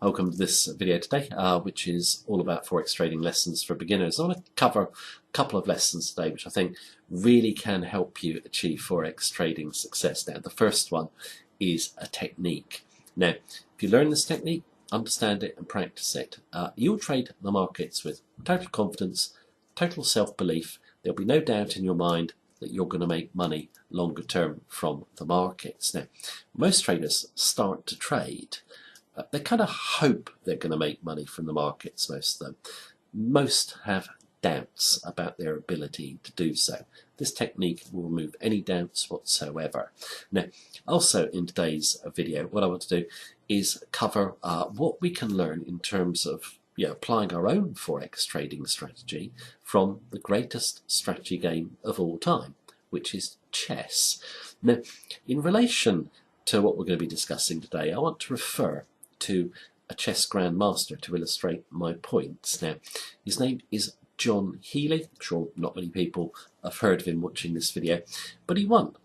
Welcome to this video today, which is all about Forex trading lessons for beginners. I want to cover a couple of lessons today, which I think really can help you achieve Forex trading success. Now, the first one is a technique. Now, if you learn this technique, understand it and practice it, you'll trade the markets with total confidence, total self-belief. There'll be no doubt in your mind that you're going to make money longer term from the markets. Now, most traders start to trade. They kind of hope they're going to make money from the markets, most of them. Most have doubts about their ability to do so. This technique will remove any doubts whatsoever. Now, also in today's video, what I want to do is cover what we can learn in terms of applying our own Forex trading strategy from the greatest strategy game of all time, which is chess. Now, in relation to what we're going to be discussing today, I want to refer to a chess grandmaster to illustrate my points. Now, his name is John Healy. I'm sure not many people have heard of him watching this video, but he won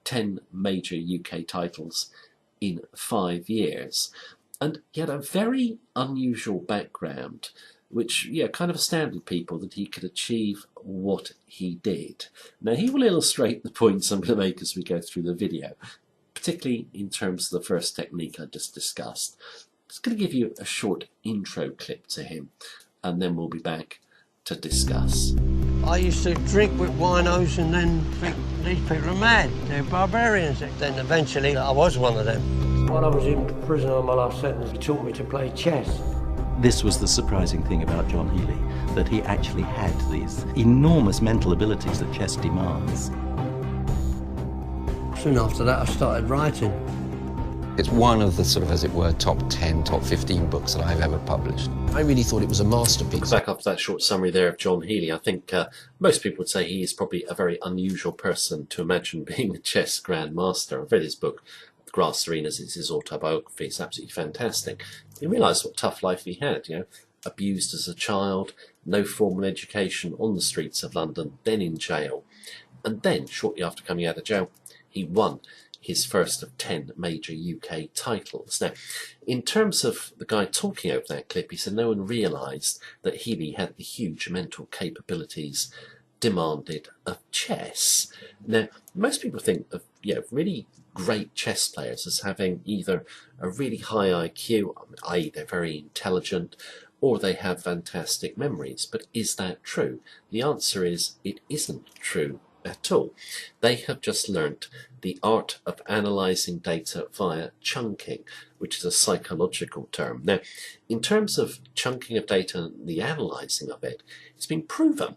10 major UK titles in 5 years, and he had a very unusual background, which kind of astounded people that he could achieve what he did. Now, he will illustrate the points I'm going to make as we go through the video, particularly in terms of the first technique I just discussed. I'm just going to give you a short intro clip to him, and then we'll be back to discuss. I used to drink with winos and then think these people are mad, they're barbarians. Then eventually I was one of them. While I was in prison on my last sentence, he taught me to play chess. This was the surprising thing about John Healy, that he actually had these enormous mental abilities that chess demands. Soon after that I started writing. It's one of the sort of, as it were, top 10, top 15 books that I've ever published. I really thought it was a masterpiece. Back after that short summary there of John Healy, I think most people would say he is probably a very unusual person to imagine being a chess grandmaster. I've read his book, The Grass Arenas. It's his autobiography. It's absolutely fantastic. You realise what a tough life he had, abused as a child, no formal education, on the streets of London, then in jail. And then, shortly after coming out of jail, he won his first of 10 major UK titles. Now, in terms of the guy talking over that clip, he said no one realised that Healy had the huge mental capabilities demanded of chess. Now, most people think of really great chess players as having either a really high IQ, i.e. they're very intelligent, or they have fantastic memories. But is that true? The answer is it isn't true at all. They have just learnt the art of analysing data via chunking, which is a psychological term. Now, in terms of chunking of data and the analysing of it, it's been proven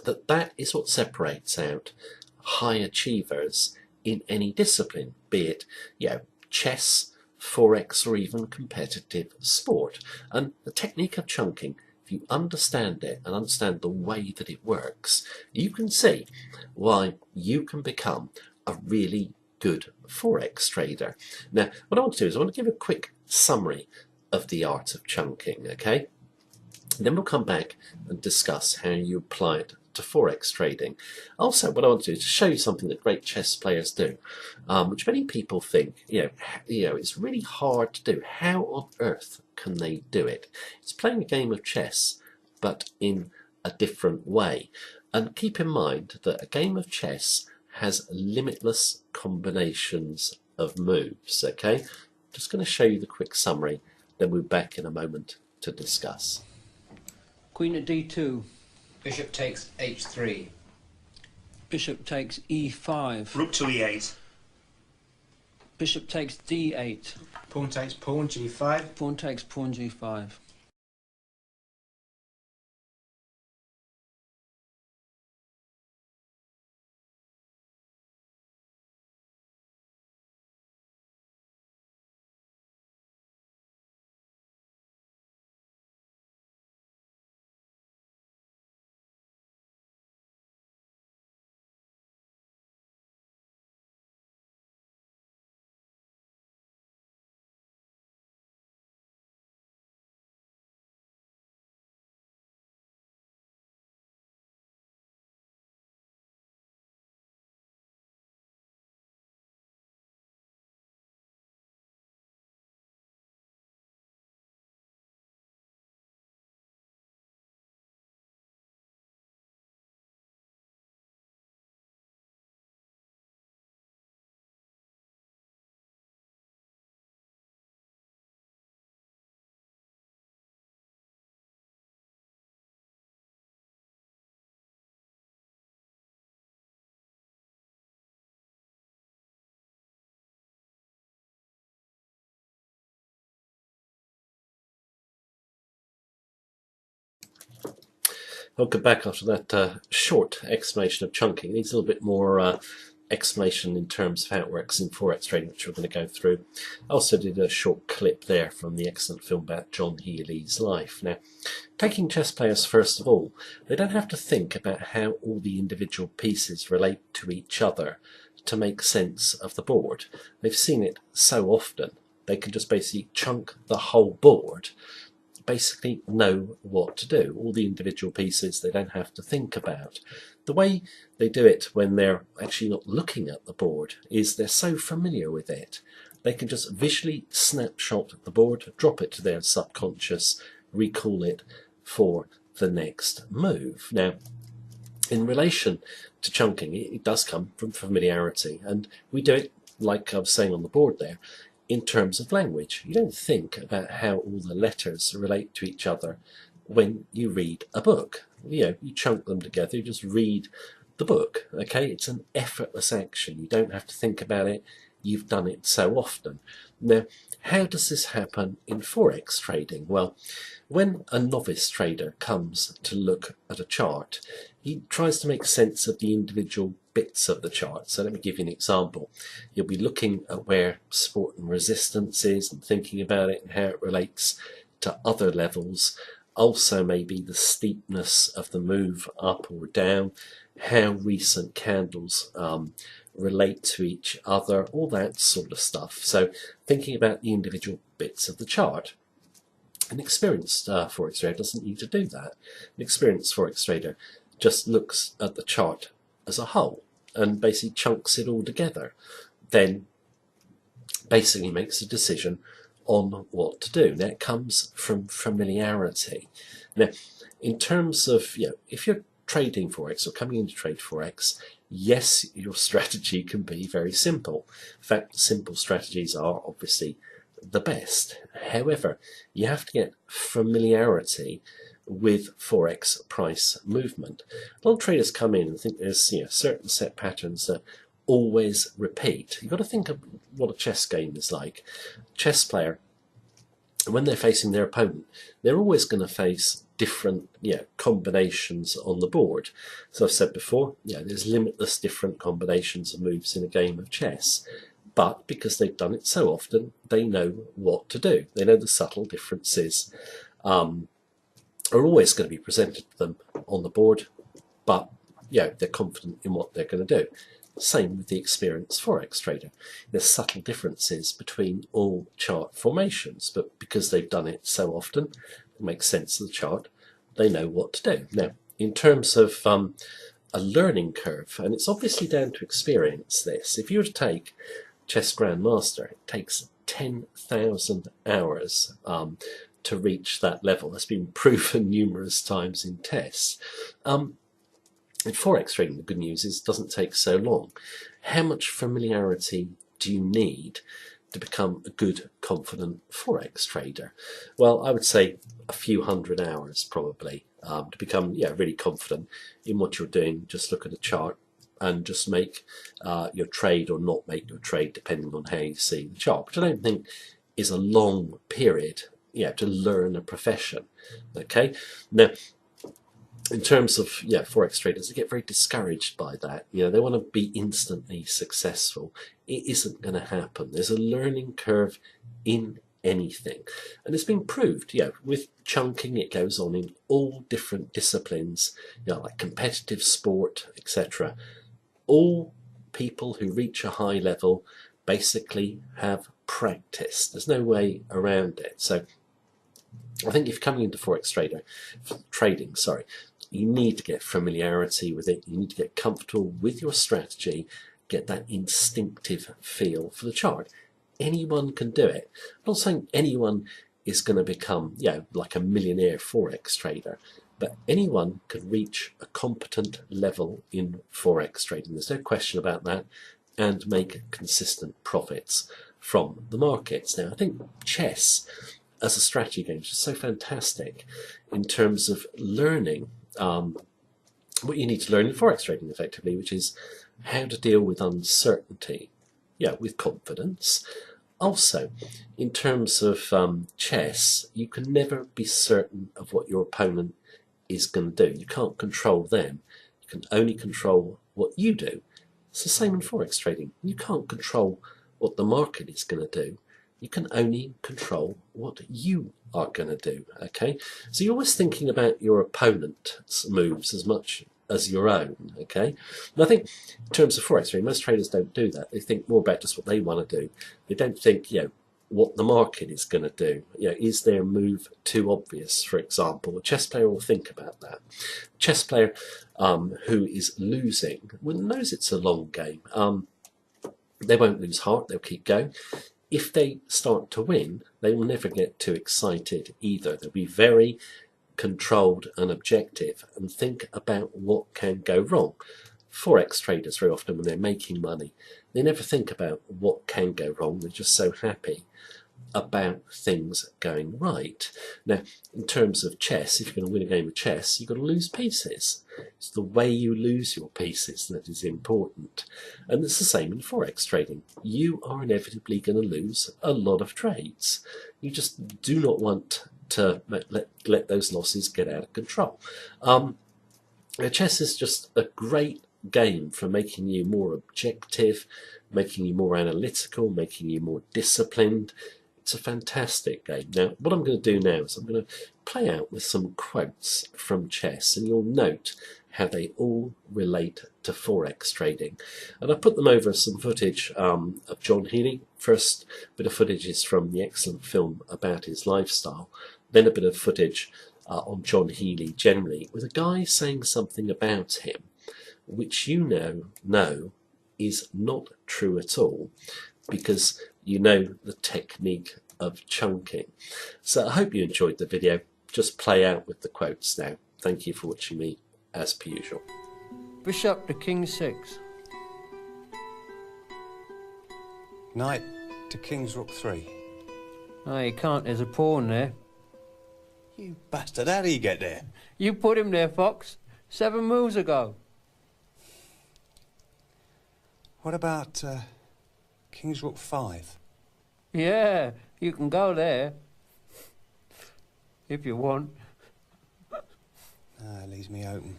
that that is what separates out high achievers in any discipline, be it chess, Forex, or even competitive sport. And the technique of chunking, if you understand it and understand the way that it works, you can see why you can become a really good Forex trader. Now, what I want to do is I want to give a quick summary of the art of chunking, okay? Then we'll come back and discuss how you apply it to Forex trading. Also, what I want to do is show you something that great chess players do, which many people think, it's really hard to do. How on earth can they do it? It's playing a game of chess, but in a different way. And keep in mind that a game of chess has limitless combinations of moves, okay? Just going to show you the quick summary, then we'll be back in a moment to discuss. Queen at d2. Bishop takes h3. Bishop takes e5. Rook to e8. Bishop takes d8. Pawn takes pawn, g5. Pawn takes pawn g5. I'll go back after that short explanation of chunking. It needs a little bit more explanation in terms of how it works in Forex trading, which we're going to go through. I also did a short clip there from the excellent film about John Healy's life. Now, taking chess players first of all, they don't have to think about how all the individual pieces relate to each other to make sense of the board. They've seen it so often, they can just basically chunk the whole board, basically know what to do. All the individual pieces they don't have to think about. The way they do it when they're actually not looking at the board is they're so familiar with it. They can just visually snapshot the board, drop it to their subconscious, recall it for the next move. Now, in relation to chunking, it does come from familiarity, and we do it, like I was saying on the board there, in terms of language. You don't think about how all the letters relate to each other when you read a book. You chunk them together, you just read the book, okay? It's an effortless action. You don't have to think about it. You've done it so often. Now, how does this happen in Forex trading? Well, when a novice trader comes to look at a chart, he tries to make sense of the individual bits of the chart. So let me give you an example. You'll be looking at where support and resistance is and thinking about it and how it relates to other levels. Also maybe the steepness of the move up or down, how recent candles relate to each other, all that sort of stuff. So thinking about the individual bits of the chart. An experienced Forex trader doesn't need to do that. An experienced Forex trader just looks at the chart as a whole and basically chunks it all together. Then basically makes a decision on what to do. Now, it comes from familiarity. Now, in terms of, if you're trading Forex or coming in to trade Forex, yes, your strategy can be very simple. In fact, simple strategies are obviously the best. However, you have to get familiarity with Forex price movement. A lot of traders come in and think there's certain set patterns that always repeat. You've got to think of what a chess game is like. A chess player, when they're facing their opponent, they're always going to face different combinations on the board. So I've said before, there's limitless different combinations of moves in a game of chess. But because they've done it so often, they know what to do. They know the subtle differences are always going to be presented to them on the board, but they're confident in what they're going to do. Same with the experienced Forex trader. There's subtle differences between all chart formations, but because they've done it so often, it makes sense of the chart, they know what to do. Now, in terms of a learning curve, and it's obviously down to experience this, if you were to take Chess Grandmaster, it takes 10,000 hours to reach that level. That's been proven numerous times in tests. In Forex trading, the good news is it doesn't take so long. How much familiarity do you need to become a good, confident Forex trader? Well, I would say a few hundred hours probably to become really confident in what you're doing. Just look at a chart and just make your trade or not make your trade depending on how you see the chart, which I don't think is a long period to learn a profession. Okay, now in terms of Forex traders, they get very discouraged by that. They want to be instantly successful. It isn't going to happen. There's a learning curve in anything, and it's been proved. With chunking, it goes on in all different disciplines, like competitive sport, etc. All people who reach a high level basically have practice. There's no way around it. So I think if you're coming into Forex trading, you need to get familiarity with it. You need to get comfortable with your strategy, get that instinctive feel for the chart. Anyone can do it. I'm not saying anyone is going to become, like a millionaire Forex trader, but anyone can reach a competent level in Forex trading. There's no question about that, and make consistent profits from the markets. Now, I think chess as a strategy game is just so fantastic in terms of learning what you need to learn in Forex trading effectively, which is how to deal with uncertainty, with confidence. Also, in terms of chess, you can never be certain of what your opponent is going to do. You can't control them. You can only control what you do. It's the same in Forex trading. You can't control what the market is going to do. You can only control what you are going to do, okay? So you're always thinking about your opponent's moves as much as your own, okay? And I think in terms of Forex trading, most traders don't do that. They think more about just what they want to do. They don't think, what the market is going to do. Is their move too obvious, for example? A chess player will think about that. A chess player who is losing knows it's a long game. They won't lose heart, they'll keep going. If they start to win, they will never get too excited either. They'll be very controlled and objective and think about what can go wrong. Forex traders, very often when they're making money, they never think about what can go wrong. They're just so happy about things going right. Now, in terms of chess, if you're going to win a game of chess, you've got to lose pieces. It's the way you lose your pieces that is important. And it's the same in Forex trading. You are inevitably going to lose a lot of trades. You just do not want to let those losses get out of control. Chess is just a great game for making you more objective, making you more analytical, making you more disciplined. It's a fantastic game. Now, what I'm going to do now is I'm going to play out with some quotes from chess, and you'll note how they all relate to Forex trading. And I put them over some footage of John Healy. First bit of footage is from the excellent film about his lifestyle. Then a bit of footage on John Healy generally, with a guy saying something about him which you know is not true at all, because you know the technique of chunking. So I hope you enjoyed the video. Just play out with the quotes now. Thank you for watching me, as per usual. Bishop to king 6. Knight to king's rook 3. Oh, you can't, there's a pawn there. You bastard, how did he get there? You put him there, Fox. 7 moves ago. What about king's rook 5? Yeah, you can go there. If you want. It leaves me open.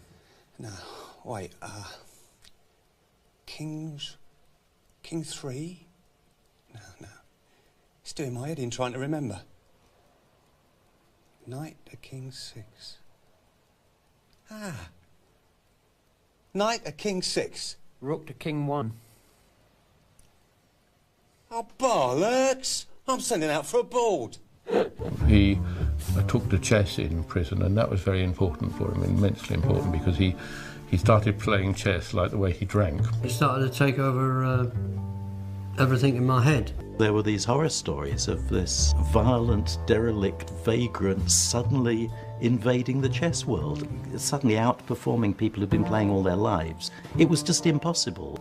No, wait, king 3? No. It's doing my head in trying to remember. Knight to king 6. Knight to king 6. Rook to king 1. Oh, bollocks! I'm sending out for a board. He took to chess in prison, and that was very important for him, immensely important, because he started playing chess like the way he drank. It started to take over everything in my head. There were these horror stories of this violent, derelict vagrant suddenly invading the chess world, suddenly outperforming people who'd been playing all their lives. It was just impossible.